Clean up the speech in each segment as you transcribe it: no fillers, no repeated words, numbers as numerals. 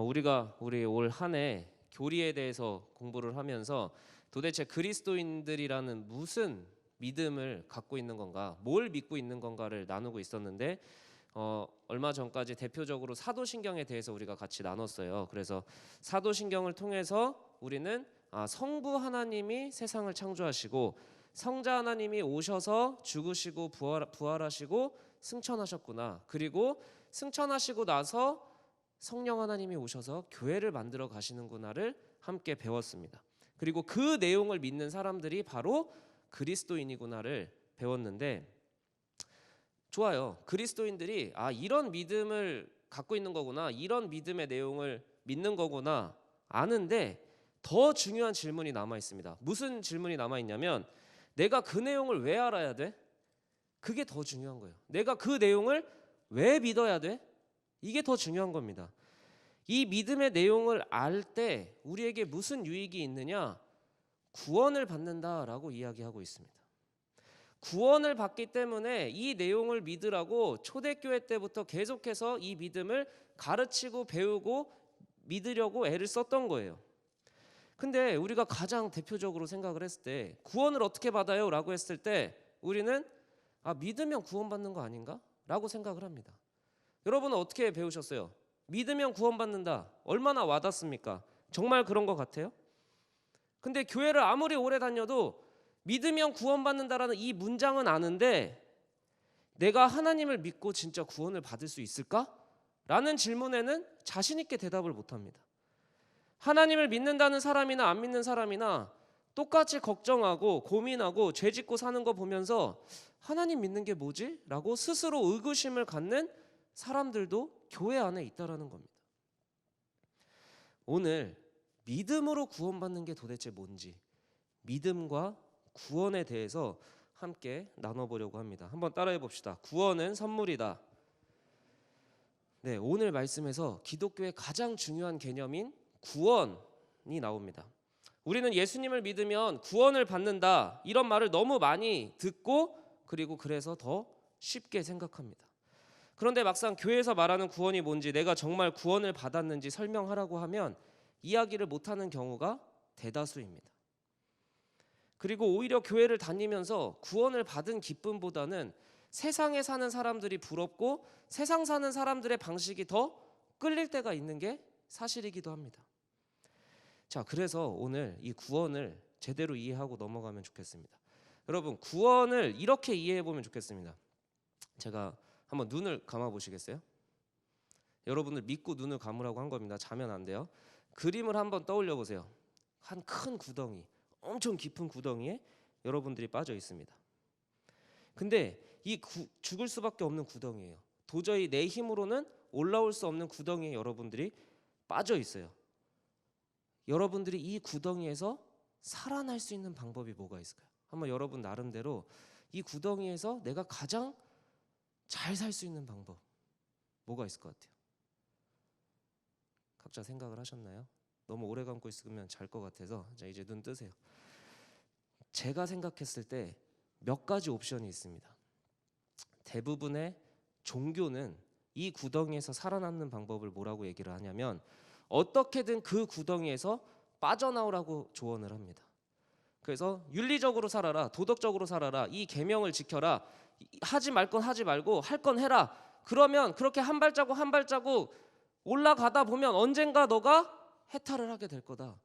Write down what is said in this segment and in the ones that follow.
우리 올 한 해 교리에 대해서 공부를 하면서 도대체 그리스도인들이라는 무슨 믿음을 갖고 있는 건가, 뭘 믿고 있는 건가를 나누고 있었는데 얼마 전까지 대표적으로 사도신경에 대해서 우리가 같이 나눴어요. 그래서 사도신경을 통해서 우리는 성부 하나님이 세상을 창조하시고 성자 하나님이 오셔서 죽으시고 부활하시고 승천하셨구나. 그리고 승천하시고 나서 성령 하나님이 오셔서 교회를 만들어 가시는구나를 함께 배웠습니다. 그리고 그 내용을 믿는 사람들이 바로 그리스도인이구나를 배웠는데, 좋아요. 그리스도인들이 이런 믿음을 갖고 있는 거구나, 이런 믿음의 내용을 믿는 거구나 아는데, 더 중요한 질문이 남아 있습니다. 무슨 질문이 남아 있냐면, 내가 그 내용을 왜 알아야 돼? 그게 더 중요한 거예요. 내가 그 내용을 왜 믿어야 돼? 이게 더 중요한 겁니다. 이 믿음의 내용을 알 때 우리에게 무슨 유익이 있느냐? 구원을 받는다라고 이야기하고 있습니다. 구원을 받기 때문에 이 내용을 믿으라고 초대교회 때부터 계속해서 이 믿음을 가르치고 배우고 믿으려고 애를 썼던 거예요. 근데 우리가 가장 대표적으로 생각을 했을 때, 구원을 어떻게 받아요? 라고 했을 때 우리는 믿으면 구원받는 거 아닌가? 라고 생각을 합니다. 여러분은 어떻게 배우셨어요? 믿으면 구원받는다. 얼마나 와닿습니까? 정말 그런 것 같아요? 근데 교회를 아무리 오래 다녀도 믿으면 구원받는다라는 이 문장은 아는데, 내가 하나님을 믿고 진짜 구원을 받을 수 있을까? 라는 질문에는 자신 있게 대답을 못합니다. 하나님을 믿는다는 사람이나 안 믿는 사람이나 똑같이 걱정하고 고민하고 죄짓고 사는 거 보면서 하나님 믿는 게 뭐지? 라고 스스로 의구심을 갖는 사람들도 교회 안에 있다라는 겁니다. 오늘 믿음으로 구원받는 게 도대체 뭔지, 믿음과 구원에 대해서 함께 나눠보려고 합니다. 한번 따라해 봅시다. 구원은 선물이다. 네, 오늘 말씀에서 기독교의 가장 중요한 개념인 구원이 나옵니다. 우리는 예수님을 믿으면 구원을 받는다, 이런 말을 너무 많이 듣고 그리고 그래서 더 쉽게 생각합니다. 그런데 막상 교회에서 말하는 구원이 뭔지, 내가 정말 구원을 받았는지 설명하라고 하면 이야기를 못하는 경우가 대다수입니다. 그리고 오히려 교회를 다니면서 구원을 받은 기쁨보다는 세상에 사는 사람들이 부럽고 세상 사는 사람들의 방식이 더 끌릴 때가 있는 게 사실이기도 합니다. 자, 그래서 오늘 이 구원을 제대로 이해하고 넘어가면 좋겠습니다. 여러분, 구원을 이렇게 이해해 보면 좋겠습니다. 제가 한번 눈을 감아 보시겠어요? 여러분을 믿고 눈을 감으라고 한 겁니다. 자면 안 돼요. 그림을 한번 떠올려 보세요. 한 큰 구덩이, 엄청 깊은 구덩이에 여러분들이 빠져 있습니다. 근데 이 죽을 수밖에 없는 구덩이에요. 도저히 내 힘으로는 올라올 수 없는 구덩이에 여러분들이 빠져 있어요. 여러분들이 이 구덩이에서 살아날 수 있는 방법이 뭐가 있을까요? 한번 여러분 나름대로 이 구덩이에서 내가 가장 잘 살 수 있는 방법 뭐가 있을 것 같아요? 각자 생각을 하셨나요? 너무 오래 감고 있으면 잘 것 같아서 자, 이제 눈 뜨세요. 제가 생각했을 때 몇 가지 옵션이 있습니다. 대부분의 종교는 이 구덩이에서 살아남는 방법을 뭐라고 얘기를 하냐면, 어떻게든 그 구덩이에서 빠져나오라고 조언을 합니다. 그래서 윤리적으로 살아라, 도덕적으로 살아라, 이 계명을 지켜라, 하지 말 건 하지 말고 할 건 해라. 그러면 그렇게 한 발자국 한 발자국 올라가다 보면 언젠가 너가 해탈을 하게 될 거다.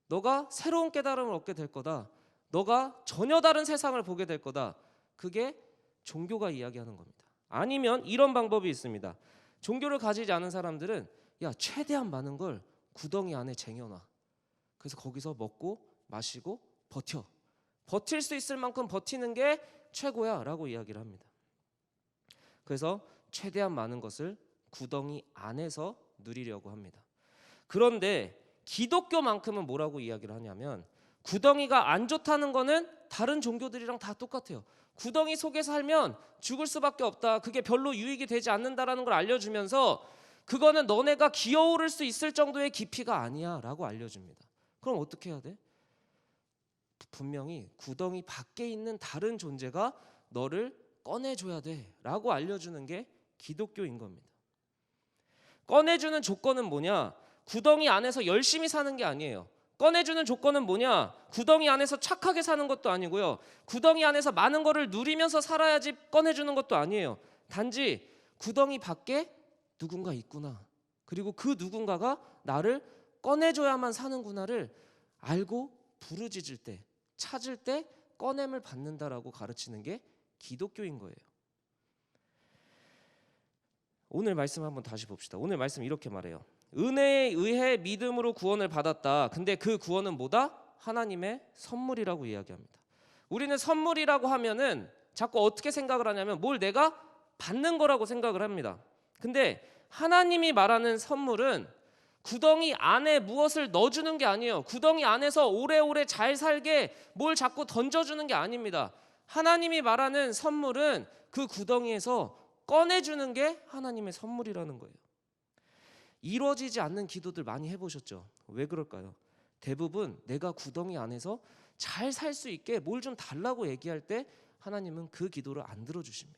너가 새로운 깨달음을 얻게 될 거다. 너가 전혀 다른 세상을 보게 될 거다. 그게 종교가 이야기하는 겁니다. 아니면 이런 방법이 있습니다. 종교를 가지지 않은 사람들은 최대한 많은 걸 구덩이 안에 쟁여놔. 그래서 거기서 먹고 마시고 버틸 수 있을 만큼 버티는 게 최고야 라고 이야기를 합니다. 그래서 최대한 많은 것을 구덩이 안에서 누리려고 합니다. 그런데 기독교만큼은 뭐라고 이야기를 하냐면, 구덩이가 안 좋다는 거는 다른 종교들이랑 다 똑같아요. 구덩이 속에 살면 죽을 수밖에 없다, 그게 별로 유익이 되지 않는다라는 걸 알려주면서 그거는 너네가 기어오를 수 있을 정도의 깊이가 아니야 라고 알려줍니다. 그럼 어떻게 해야 돼? 분명히 구덩이 밖에 있는 다른 존재가 너를 꺼내줘야 돼 라고 알려주는 게 기독교인 겁니다. 꺼내주는 조건은 뭐냐? 구덩이 안에서 열심히 사는 게 아니에요. 꺼내주는 조건은 뭐냐? 구덩이 안에서 착하게 사는 것도 아니고요. 구덩이 안에서 많은 거를 누리면서 살아야지 꺼내주는 것도 아니에요. 단지 구덩이 밖에 누군가 있구나. 그리고 그 누군가가 나를 꺼내줘야만 사는구나를 알고 부르짖을 때, 찾을 때 꺼냄을 받는다라고 가르치는 게 기독교인 거예요. 오늘 말씀 한번 다시 봅시다. 오늘 말씀 이렇게 말해요. 은혜에 의해 믿음으로 구원을 받았다. 근데 그 구원은 뭐다? 하나님의 선물이라고 이야기합니다. 우리는 선물이라고 하면은 자꾸 어떻게 생각을 하냐면 뭘 내가 받는 거라고 생각을 합니다. 근데 하나님이 말하는 선물은 구덩이 안에 무엇을 넣어주는 게 아니에요. 구덩이 안에서 오래오래 잘 살게 뭘 자꾸 던져주는 게 아닙니다. 하나님이 말하는 선물은 그 구덩이에서 꺼내주는 게 하나님의 선물이라는 거예요. 이루어지지 않는 기도들 많이 해보셨죠? 왜 그럴까요? 대부분 내가 구덩이 안에서 잘 살 수 있게 뭘 좀 달라고 얘기할 때 하나님은 그 기도를 안 들어주십니다.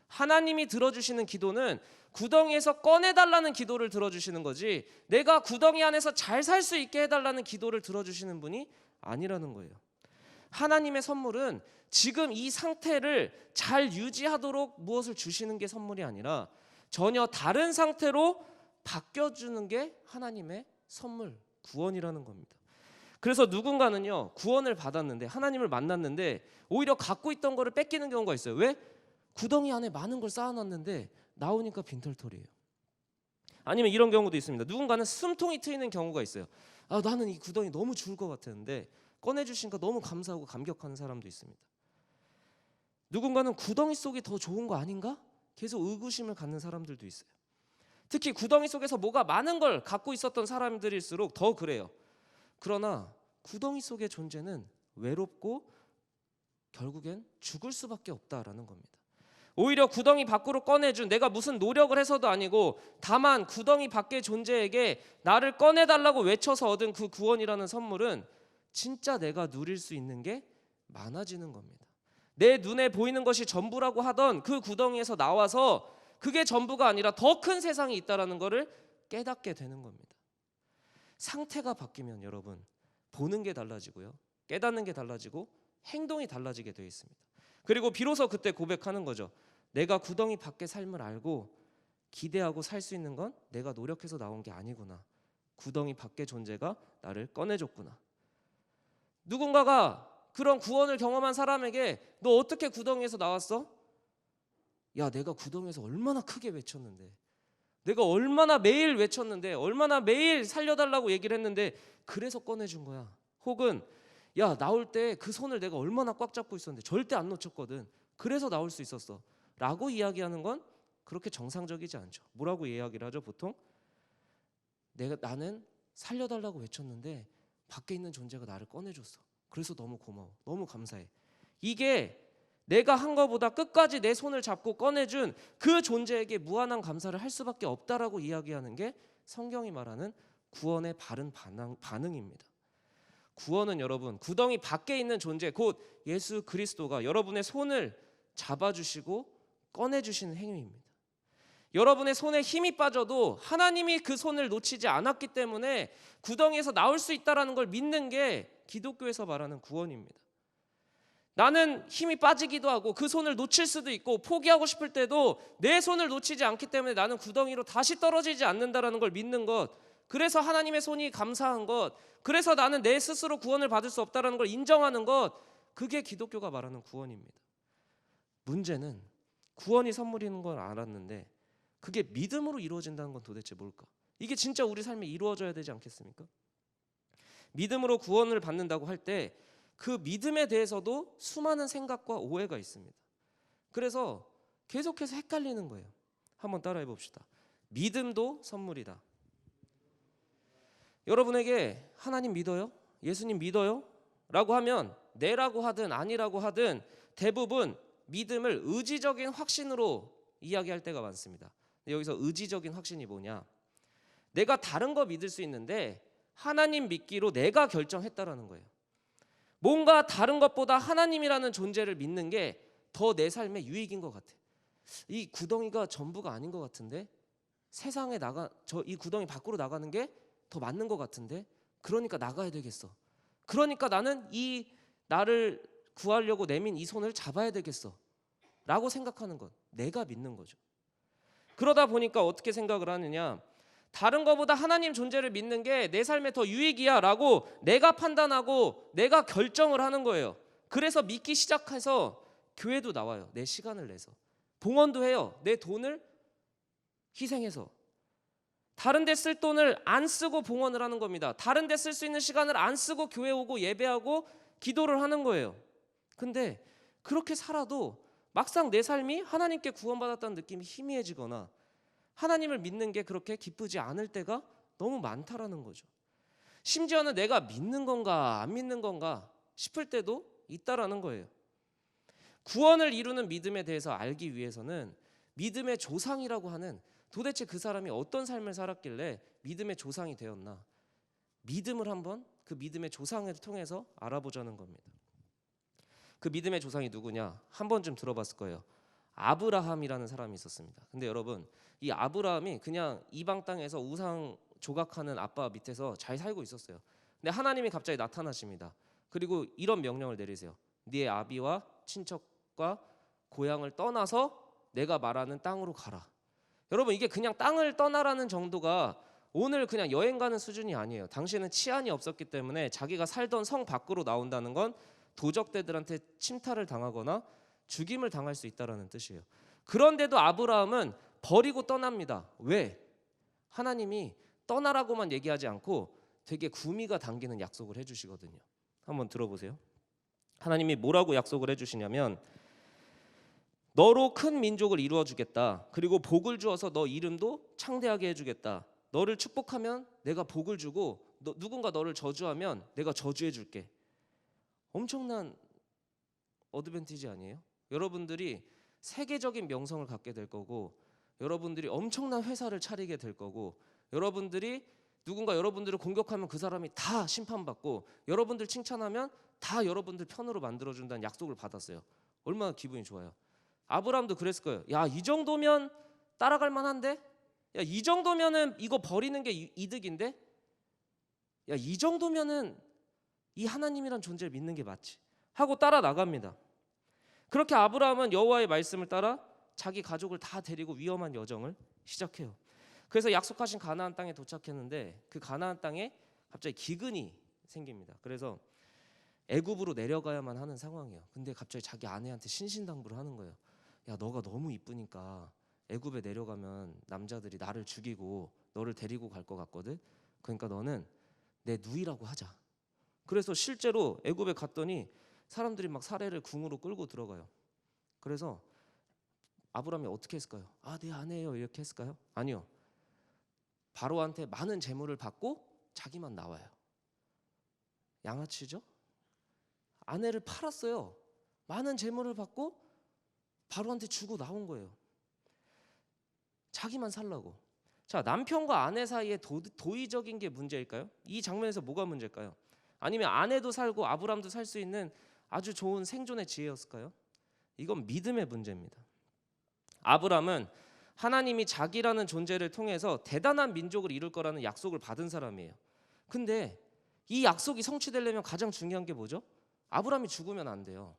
하나님이 들어주시는 기도는 구덩이에서 꺼내달라는 기도를 들어주시는 거지, 내가 구덩이 안에서 잘 살 수 있게 해달라는 기도를 들어주시는 분이 아니라는 거예요. 하나님의 선물은 지금 이 상태를 잘 유지하도록 무엇을 주시는 게 선물이 아니라 전혀 다른 상태로 바뀌어주는 게 하나님의 선물, 구원이라는 겁니다. 그래서 누군가는요, 구원을 받았는데, 하나님을 만났는데 오히려 갖고 있던 거를 뺏기는 경우가 있어요. 왜? 구덩이 안에 많은 걸 쌓아놨는데 나오니까 빈털털이에요. 아니면 이런 경우도 있습니다. 누군가는 숨통이 트이는 경우가 있어요. 나는 이 구덩이 너무 좋을 것 같았는데 꺼내주시니까 너무 감사하고 감격하는 사람도 있습니다. 누군가는 구덩이 속이 더 좋은 거 아닌가? 계속 의구심을 갖는 사람들도 있어요. 특히 구덩이 속에서 뭐가 많은 걸 갖고 있었던 사람들일수록 더 그래요. 그러나 구덩이 속의 존재는 외롭고 결국엔 죽을 수밖에 없다라는 겁니다. 오히려 구덩이 밖으로 꺼내준, 내가 무슨 노력을 해서도 아니고 다만 구덩이 밖의 존재에게 나를 꺼내달라고 외쳐서 얻은 그 구원이라는 선물은 진짜 내가 누릴 수 있는 게 많아지는 겁니다. 내 눈에 보이는 것이 전부라고 하던 그 구덩이에서 나와서 그게 전부가 아니라 더 큰 세상이 있다는 것을 깨닫게 되는 겁니다. 상태가 바뀌면 여러분, 보는 게 달라지고요, 깨닫는 게 달라지고 행동이 달라지게 되어 있습니다. 그리고 비로소 그때 고백하는 거죠. 내가 구덩이 밖의 삶을 알고 기대하고 살 수 있는 건 내가 노력해서 나온 게 아니구나. 구덩이 밖의 존재가 나를 꺼내줬구나. 누군가가 그런 구원을 경험한 사람에게 너 어떻게 구덩이에서 나왔어? 야, 내가 구덩이에서 얼마나 크게 외쳤는데, 내가 얼마나 매일 외쳤는데, 얼마나 매일 살려달라고 얘기를 했는데 그래서 꺼내준 거야. 혹은 야, 나올 때 그 손을 내가 얼마나 꽉 잡고 있었는데 절대 안 놓쳤거든. 그래서 나올 수 있었어 라고 이야기하는 건 그렇게 정상적이지 않죠. 뭐라고 이야기를 하죠? 보통 나는 살려달라고 외쳤는데 밖에 있는 존재가 나를 꺼내줬어. 그래서 너무 고마워, 너무 감사해. 이게 내가 한 거보다 끝까지 내 손을 잡고 꺼내준 그 존재에게 무한한 감사를 할 수밖에 없다라고 이야기하는 게 성경이 말하는 구원의 바른 반응입니다. 구원은 여러분, 구덩이 밖에 있는 존재 곧 예수 그리스도가 여러분의 손을 잡아주시고 꺼내주시는 행위입니다. 여러분의 손에 힘이 빠져도 하나님이 그 손을 놓치지 않았기 때문에 구덩이에서 나올 수 있다는 걸 믿는 게 기독교에서 말하는 구원입니다. 나는 힘이 빠지기도 하고 그 손을 놓칠 수도 있고 포기하고 싶을 때도 내 손을 놓치지 않기 때문에 나는 구덩이로 다시 떨어지지 않는다는 걸 믿는 것, 그래서 하나님의 손이 감사한 것, 그래서 나는 내 스스로 구원을 받을 수 없다는 걸 인정하는 것, 그게 기독교가 말하는 구원입니다. 문제는 구원이 선물인 걸 알았는데 그게 믿음으로 이루어진다는 건 도대체 뭘까? 이게 진짜 우리 삶에 이루어져야 되지 않겠습니까? 믿음으로 구원을 받는다고 할 때 그 믿음에 대해서도 수많은 생각과 오해가 있습니다. 그래서 계속해서 헷갈리는 거예요. 한번 따라해 봅시다. 믿음도 선물이다. 여러분에게 하나님 믿어요? 예수님 믿어요? 라고 하면 네라고 하든 아니라고 하든 대부분 믿음을 의지적인 확신으로 이야기할 때가 많습니다. 여기서 의지적인 확신이 뭐냐? 내가 다른 거 믿을 수 있는데 하나님 믿기로 내가 결정했다라는 거예요. 뭔가 다른 것보다 하나님이라는 존재를 믿는 게 더 내 삶의 유익인 것 같아. 이 구덩이가 전부가 아닌 것 같은데 세상에 이 구덩이 밖으로 나가는 게 더 맞는 것 같은데, 그러니까 나가야 되겠어. 그러니까 나는 이 나를 구하려고 내민 이 손을 잡아야 되겠어 라고 생각하는 것, 내가 믿는 거죠. 그러다 보니까 어떻게 생각을 하느냐, 다른 것보다 하나님 존재를 믿는 게 내 삶에 더 유익이야 라고 내가 판단하고 내가 결정을 하는 거예요. 그래서 믿기 시작해서 교회도 나와요. 내 시간을 내서 봉헌도 해요. 내 돈을 희생해서. 다른 데 쓸 돈을 안 쓰고 봉헌을 하는 겁니다. 다른 데 쓸 수 있는 시간을 안 쓰고 교회 오고 예배하고 기도를 하는 거예요. 근데 그렇게 살아도 막상 내 삶이 하나님께 구원받았다는 느낌이 희미해지거나 하나님을 믿는 게 그렇게 기쁘지 않을 때가 너무 많다라는 거죠. 심지어는 내가 믿는 건가 안 믿는 건가 싶을 때도 있다라는 거예요. 구원을 이루는 믿음에 대해서 알기 위해서는 믿음의 조상이라고 하는, 도대체 그 사람이 어떤 삶을 살았길래 믿음의 조상이 되었나, 믿음을 한번 그 믿음의 조상을 통해서 알아보자는 겁니다. 그 믿음의 조상이 누구냐? 한 번쯤 들어봤을 거예요. 아브라함이라는 사람이 있었습니다. 근데 여러분, 이 아브라함이 그냥 이방 땅에서 우상 조각하는 아빠 밑에서 잘 살고 있었어요. 근데 하나님이 갑자기 나타나십니다. 그리고 이런 명령을 내리세요. 네 아비와 친척과 고향을 떠나서 내가 말하는 땅으로 가라. 여러분, 이게 그냥 땅을 떠나라는 정도가 오늘 그냥 여행 가는 수준이 아니에요. 당시에는 치안이 없었기 때문에 자기가 살던 성 밖으로 나온다는 건 도적대들한테 침탈을 당하거나 죽임을 당할 수 있다는 뜻이에요. 그런데도 아브라함은 버리고 떠납니다. 왜? 하나님이 떠나라고만 얘기하지 않고 되게 구미가 당기는 약속을 해주시거든요. 한번 들어보세요. 하나님이 뭐라고 약속을 해주시냐면, 너로 큰 민족을 이루어 주겠다. 그리고 복을 주어서 너 이름도 창대하게 해주겠다. 너를 축복하면 내가 복을 주고 누군가 너를 저주하면 내가 저주해 줄게. 엄청난 어드밴티지 아니에요? 여러분들이 세계적인 명성을 갖게 될 거고, 여러분들이 엄청난 회사를 차리게 될 거고, 여러분들이 누군가 여러분들을 공격하면 그 사람이 다 심판받고, 여러분들 칭찬하면 다 여러분들 편으로 만들어준다는 약속을 받았어요. 얼마나 기분이 좋아요. 아브라함도 그랬을 거예요. 야, 이 정도면 따라갈 만한데? 야, 이 정도면은 이거 버리는 게 이득인데? 야, 이 정도면은 이 하나님이란 존재를 믿는 게 맞지 하고 따라 나갑니다. 그렇게 아브라함은 여호와의 말씀을 따라 자기 가족을 다 데리고 위험한 여정을 시작해요. 그래서 약속하신 가나안 땅에 도착했는데, 그 가나안 땅에 갑자기 기근이 생깁니다. 그래서 애굽으로 내려가야만 하는 상황이에요. 근데 갑자기 자기 아내한테 신신당부를 하는 거예요. 야, 너가 너무 이쁘니까 애굽에 내려가면 남자들이 나를 죽이고 너를 데리고 갈 것 같거든. 그러니까 너는 내 누이라고 하자. 그래서 실제로 애굽에 갔더니 사람들이 막 사례를 궁으로 끌고 들어가요. 그래서 아브라함이 어떻게 했을까요? 아, 내 아내예요 이렇게 했을까요? 아니요. 바로한테 많은 재물을 받고 자기만 나와요. 양아치죠? 아내를 팔았어요. 많은 재물을 받고 바로한테 주고 나온 거예요. 자기만 살라고. 자, 남편과 아내 사이에 도의적인 게 문제일까요? 이 장면에서 뭐가 문제일까요? 아니면 아내도 살고 아브라함도 살 수 있는 아주 좋은 생존의 지혜였을까요? 이건 믿음의 문제입니다. 아브라함은 하나님이 자기라는 존재를 통해서 대단한 민족을 이룰 거라는 약속을 받은 사람이에요. 근데 이 약속이 성취되려면 가장 중요한 게 뭐죠? 아브라함이 죽으면 안 돼요.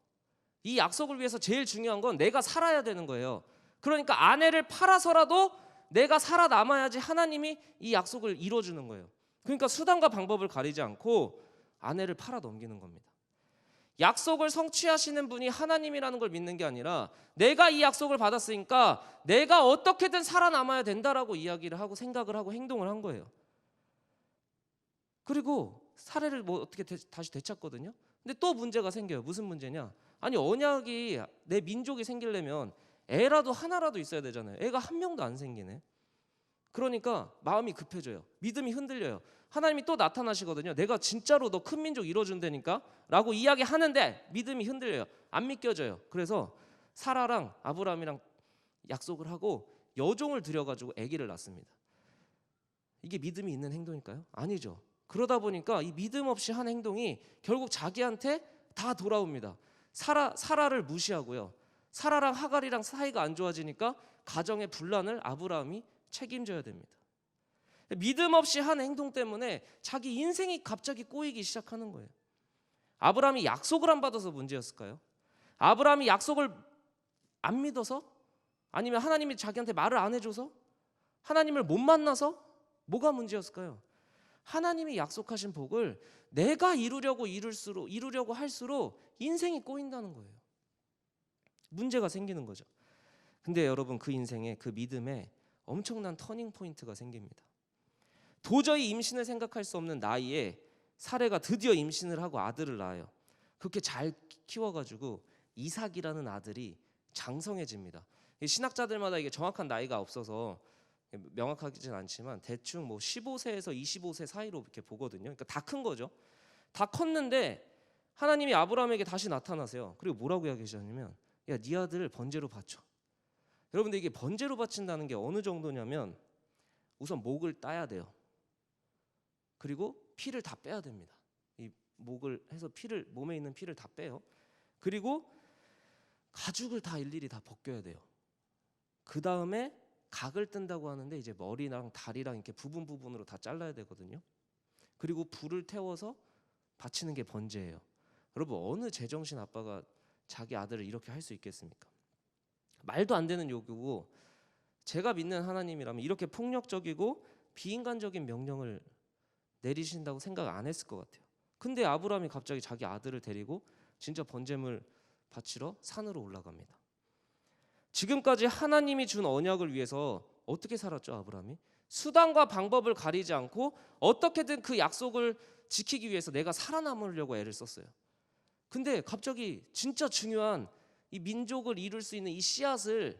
이 약속을 위해서 제일 중요한 건 내가 살아야 되는 거예요. 그러니까 아내를 팔아서라도 내가 살아남아야지 하나님이 이 약속을 이뤄주는 거예요. 그러니까 수단과 방법을 가리지 않고 아내를 팔아 넘기는 겁니다. 약속을 성취하시는 분이 하나님이라는 걸 믿는 게 아니라, 내가 이 약속을 받았으니까 내가 어떻게든 살아남아야 된다라고 이야기를 하고 생각을 하고 행동을 한 거예요. 그리고 사례를 뭐 어떻게 다시 되찾거든요. 근데 또 문제가 생겨요. 무슨 문제냐? 아니, 언약이 내 민족이 생기려면 애라도 하나라도 있어야 되잖아요. 애가 한 명도 안 생기네. 그러니까 마음이 급해져요. 믿음이 흔들려요. 하나님이 또 나타나시거든요. 내가 진짜로 너 큰 민족 이뤄준다니까 라고 이야기하는데 믿음이 흔들려요. 안 믿겨져요. 그래서 사라랑 아브라함이랑 약속을 하고 여종을 들여가지고 아기를 낳습니다. 이게 믿음이 있는 행동일까요? 아니죠. 그러다 보니까 이 믿음 없이 한 행동이 결국 자기한테 다 돌아옵니다. 사라를 무시하고요. 사라랑 하갈이랑 사이가 안 좋아지니까 가정의 분란을 아브라함이 책임져야 됩니다. 믿음 없이 한 행동 때문에 자기 인생이 갑자기 꼬이기 시작하는 거예요. 아브라함이 약속을 안 받아서 문제였을까요? 아브라함이 약속을 안 믿어서? 아니면 하나님이 자기한테 말을 안 해줘서? 하나님을 못 만나서? 뭐가 문제였을까요? 하나님이 약속하신 복을 내가 이루려고 할수록 인생이 꼬인다는 거예요. 문제가 생기는 거죠. 근데 여러분, 그 인생에, 그 믿음에 엄청난 터닝 포인트가 생깁니다. 도저히 임신을 생각할 수 없는 나이에 사레가 드디어 임신을 하고 아들을 낳아요. 그렇게 잘 키워가지고 이삭이라는 아들이 장성해집니다. 신학자들마다 이게 정확한 나이가 없어서 명확하진 않지만 대충 뭐 15세에서 25세 사이로 이렇게 보거든요. 그러니까 다 큰 거죠. 다 컸는데 하나님이 아브라함에게 다시 나타나세요. 그리고 뭐라고 이야기하셨냐면, 야, 네 아들을 번제로 바쳐. 여러분들, 이게 번제로 바친다는 게 어느 정도냐면 우선 목을 따야 돼요. 그리고 피를 다 빼야 됩니다. 이 목을 해서 몸에 있는 피를 다 빼요. 그리고 가죽을 다 일일이 다 벗겨야 돼요. 그 다음에 각을 뜬다고 하는데 이제 머리랑 다리랑 이렇게 부분으로 다 잘라야 되거든요. 그리고 불을 태워서 바치는 게 번제예요. 여러분, 어느 제정신 아빠가 자기 아들을 이렇게 할 수 있겠습니까? 말도 안 되는 요구고, 제가 믿는 하나님이라면 이렇게 폭력적이고 비인간적인 명령을 내리신다고 생각 안 했을 것 같아요. 근데 아브라함이 갑자기 자기 아들을 데리고 진짜 번제물 바치러 산으로 올라갑니다. 지금까지 하나님이 준 언약을 위해서 어떻게 살았죠, 아브라함이? 수단과 방법을 가리지 않고 어떻게든 그 약속을 지키기 위해서 내가 살아남으려고 애를 썼어요. 근데 갑자기 진짜 중요한 이 민족을 이룰 수 있는 이 씨앗을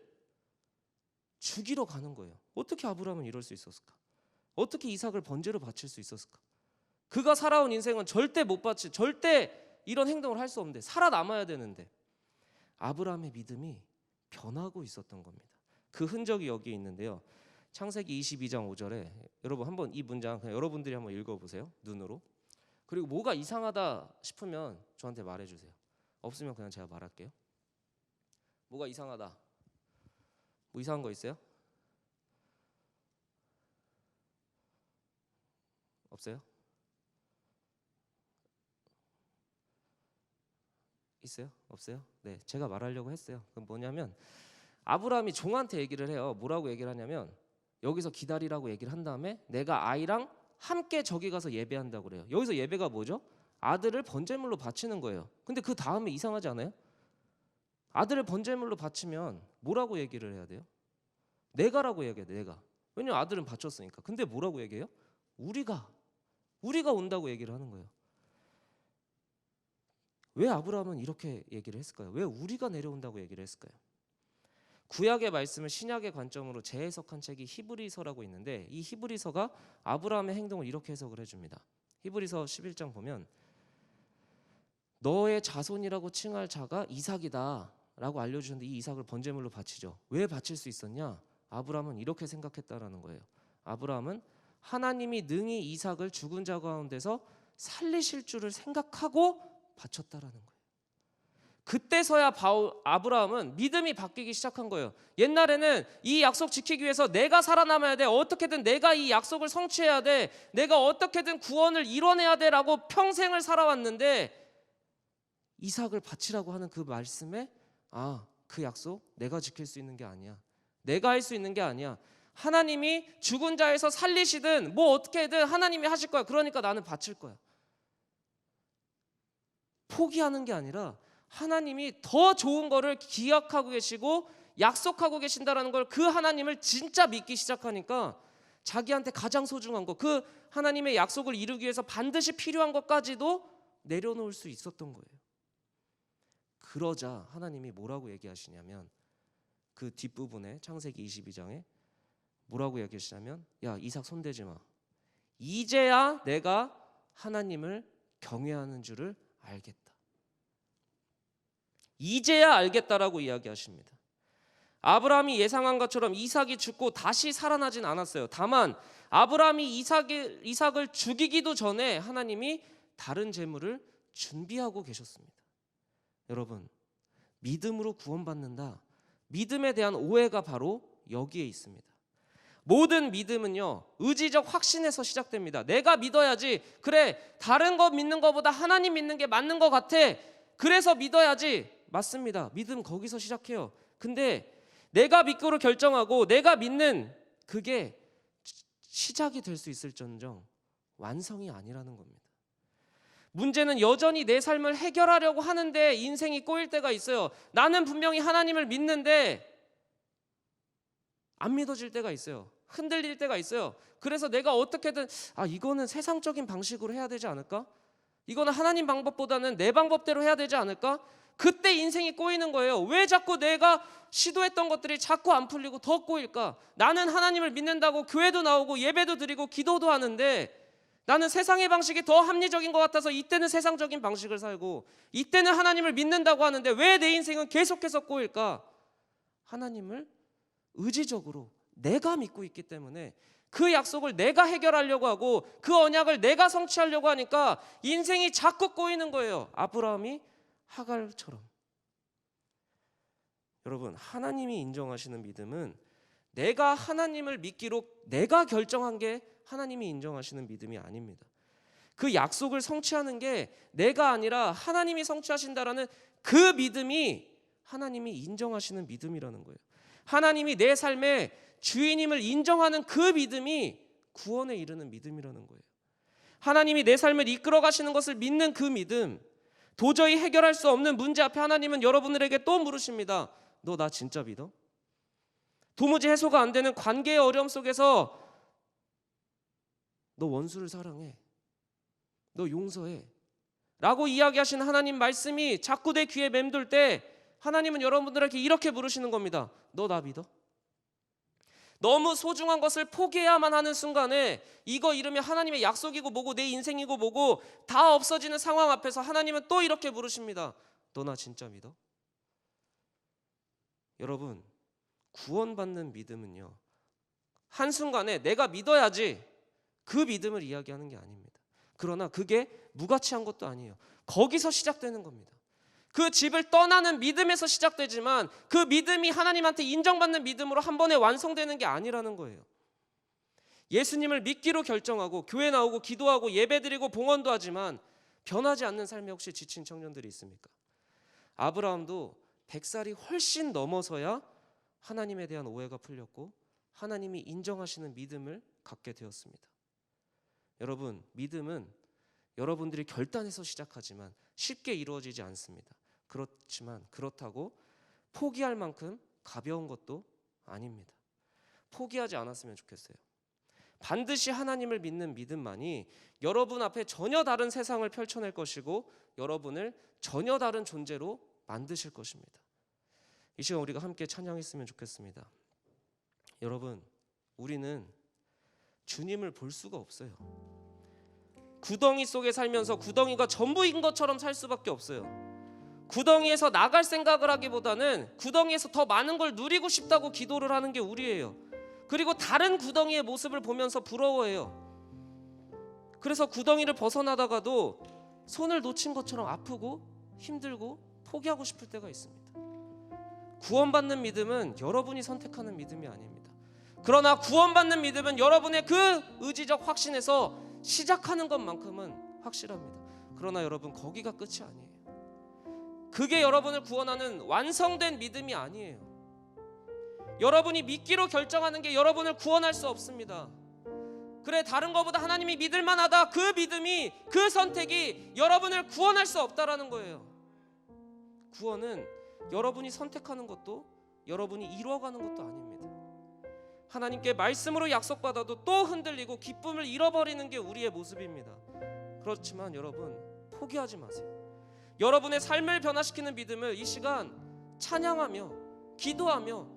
죽이러 가는 거예요. 어떻게 아브라함은 이럴 수 있었을까? 어떻게 이삭을 번제로 바칠 수 있었을까? 그가 살아온 인생은 절대 이런 행동을 할 수 없는데, 살아남아야 되는데 아브라함의 믿음이 변하고 있었던 겁니다. 그 흔적이 여기 있는데요. 창세기 22장 5절에 여러분 한번 이 문장 그냥 여러분들이 한번 읽어보세요, 눈으로. 그리고 뭐가 이상하다 싶으면 저한테 말해주세요. 없으면 그냥 제가 말할게요. 뭐가 이상하다, 뭐 이상한 거 있어요? 없어요? 있어요? 없어요? 네, 제가 말하려고 했어요. 그럼 뭐냐면, 아브라함이 종한테 얘기를 해요. 뭐라고 얘기를 하냐면, 여기서 기다리라고 얘기를 한 다음에 내가 아이랑 함께 저기 가서 예배한다고 그래요. 여기서 예배가 뭐죠? 아들을 번제물로 바치는 거예요. 근데 그 다음에 이상하지 않아요? 아들을 번제물로 바치면 뭐라고 얘기를 해야 돼요? 내가라고 얘기해야 돼, 내가. 왜냐면 아들은 바쳤으니까. 근데 뭐라고 얘기해요? 우리가 온다고 얘기를 하는 거예요. 왜 아브라함은 이렇게 얘기를 했을까요? 왜 우리가 내려온다고 얘기를 했을까요? 구약의 말씀을 신약의 관점으로 재해석한 책이 히브리서라고 있는데, 이 히브리서가 아브라함의 행동을 이렇게 해석을 해줍니다. 히브리서 11장 보면, 너의 자손이라고 칭할 자가 이삭이다 라고 알려주셨는데, 이 이삭을 번제물로 바치죠. 왜 바칠 수 있었냐? 아브라함은 이렇게 생각했다라는 거예요. 아브라함은 하나님이 능히 이삭을 죽은 자 가운데서 살리실 줄을 생각하고 바쳤다라는 거예요. 그때서야 아브라함은 믿음이 바뀌기 시작한 거예요. 옛날에는 이 약속 지키기 위해서 내가 살아남아야 돼, 어떻게든 내가 이 약속을 성취해야 돼, 내가 어떻게든 구원을 이뤄내야 돼 라고 평생을 살아왔는데, 이삭을 바치라고 하는 그 말씀에, 그 약속 내가 지킬 수 있는 게 아니야, 내가 할 수 있는 게 아니야, 하나님이 죽은 자에서 살리시든 뭐 어떻게든 하나님이 하실 거야, 그러니까 나는 바칠 거야. 포기하는 게 아니라 하나님이 더 좋은 거를 기약하고 계시고 약속하고 계신다라는 걸, 그 하나님을 진짜 믿기 시작하니까 자기한테 가장 소중한 거, 그 하나님의 약속을 이루기 위해서 반드시 필요한 것까지도 내려놓을 수 있었던 거예요. 그러자 하나님이 뭐라고 얘기하시냐면, 그 뒷부분에 창세기 22장에 뭐라고 얘기하시냐면, 야, 이삭 손대지 마. 이제야 내가 하나님을 경외하는 줄을 알겠다. 이제야 알겠다라고 이야기하십니다. 아브라함이 예상한 것처럼 이삭이 죽고 다시 살아나진 않았어요. 다만 아브라함이 이삭을 죽이기도 전에 하나님이 다른 재물을 준비하고 계셨습니다. 여러분, 믿음으로 구원받는다, 믿음에 대한 오해가 바로 여기에 있습니다. 모든 믿음은요, 의지적 확신에서 시작됩니다. 내가 믿어야지. 그래, 다른 거 믿는 것보다 하나님 믿는 게 맞는 것 같아. 그래서 믿어야지. 맞습니다. 믿음 거기서 시작해요. 근데 내가 믿기로 결정하고 내가 믿는 그게 시작이 될 수 있을지언정 완성이 아니라는 겁니다. 문제는 여전히 내 삶을 해결하려고 하는데 인생이 꼬일 때가 있어요. 나는 분명히 하나님을 믿는데 안 믿어질 때가 있어요. 흔들릴 때가 있어요. 그래서 내가 어떻게든 이거는 세상적인 방식으로 해야 되지 않을까? 이거는 하나님 방법보다는 내 방법대로 해야 되지 않을까? 그때 인생이 꼬이는 거예요. 왜 자꾸 내가 시도했던 것들이 자꾸 안 풀리고 더 꼬일까? 나는 하나님을 믿는다고 교회도 나오고 예배도 드리고 기도도 하는데 나는 세상의 방식이 더 합리적인 것 같아서 이때는 세상적인 방식을 살고 이때는 하나님을 믿는다고 하는데 왜 내 인생은 계속해서 꼬일까? 하나님을 의지적으로 내가 믿고 있기 때문에 그 약속을 내가 해결하려고 하고 그 언약을 내가 성취하려고 하니까 인생이 자꾸 꼬이는 거예요. 아브라함이 하갈처럼. 여러분, 하나님이 인정하시는 믿음은 내가 하나님을 믿기로 내가 결정한 게 하나님이 인정하시는 믿음이 아닙니다. 그 약속을 성취하는 게 내가 아니라 하나님이 성취하신다라는 그 믿음이 하나님이 인정하시는 믿음이라는 거예요. 하나님이 내 삶의 주인임을 인정하는 그 믿음이 구원에 이르는 믿음이라는 거예요. 하나님이 내 삶을 이끌어 가시는 것을 믿는 그 믿음, 도저히 해결할 수 없는 문제 앞에 하나님은 여러분들에게 또 물으십니다. 너 나 진짜 믿어? 도무지 해소가 안 되는 관계의 어려움 속에서 너 원수를 사랑해, 너 용서해 라고 이야기하신 하나님 말씀이 자꾸 내 귀에 맴돌 때 하나님은 여러분들에게 이렇게 물으시는 겁니다. 너 나 믿어? 너무 소중한 것을 포기해야만 하는 순간에 이거 이러면 하나님의 약속이고 뭐고 내 인생이고 뭐고 다 없어지는 상황 앞에서 하나님은 또 이렇게 물으십니다. 너 나 진짜 믿어? 여러분, 구원받는 믿음은요, 한순간에 내가 믿어야지 그 믿음을 이야기하는 게 아닙니다. 그러나 그게 무가치한 것도 아니에요. 거기서 시작되는 겁니다. 그 집을 떠나는 믿음에서 시작되지만 그 믿음이 하나님한테 인정받는 믿음으로 한 번에 완성되는 게 아니라는 거예요. 예수님을 믿기로 결정하고 교회 나오고 기도하고 예배드리고 봉헌도 하지만 변하지 않는 삶에 혹시 지친 청년들이 있습니까? 아브라함도 100살이 훨씬 넘어서야 하나님에 대한 오해가 풀렸고 하나님이 인정하시는 믿음을 갖게 되었습니다. 여러분, 믿음은 여러분들이 결단해서 시작하지만 쉽게 이루어지지 않습니다. 그렇지만 그렇다고 포기할 만큼 가벼운 것도 아닙니다. 포기하지 않았으면 좋겠어요. 반드시 하나님을 믿는 믿음만이 여러분 앞에 전혀 다른 세상을 펼쳐낼 것이고 여러분을 전혀 다른 존재로 만드실 것입니다. 이 시간 우리가 함께 찬양했으면 좋겠습니다. 여러분, 우리는 주님을 볼 수가 없어요. 구덩이 속에 살면서 구덩이가 전부인 것처럼 살 수밖에 없어요. 구덩이에서 나갈 생각을 하기보다는 구덩이에서 더 많은 걸 누리고 싶다고 기도를 하는 게 우리예요. 그리고 다른 구덩이의 모습을 보면서 부러워해요. 그래서 구덩이를 벗어나다가도 손을 놓친 것처럼 아프고 힘들고 포기하고 싶을 때가 있습니다. 구원받는 믿음은 여러분이 선택하는 믿음이 아닙니다. 그러나 구원받는 믿음은 여러분의 그 의지적 확신에서 시작하는 것만큼은 확실합니다. 그러나 여러분, 거기가 끝이 아니에요. 그게 여러분을 구원하는 완성된 믿음이 아니에요. 여러분이 믿기로 결정하는 게 여러분을 구원할 수 없습니다. 그래, 다른 것보다 하나님이 믿을 만하다, 그 믿음이, 그 선택이 여러분을 구원할 수 없다라는 거예요. 구원은 여러분이 선택하는 것도 여러분이 이루어가는 것도 아닙니다. 하나님께 말씀으로 약속받아도 또 흔들리고 기쁨을 잃어버리는 게 우리의 모습입니다. 그렇지만 여러분, 포기하지 마세요. 여러분의 삶을 변화시키는 믿음을 이 시간 찬양하며 기도하며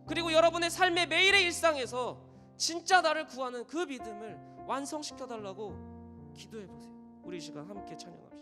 그리고 여러분의 삶의 매일의 일상에서 진짜 나를 구하는 그 믿음을 완성시켜달라고 기도해보세요. 우리 이 시간 함께 찬양합니다.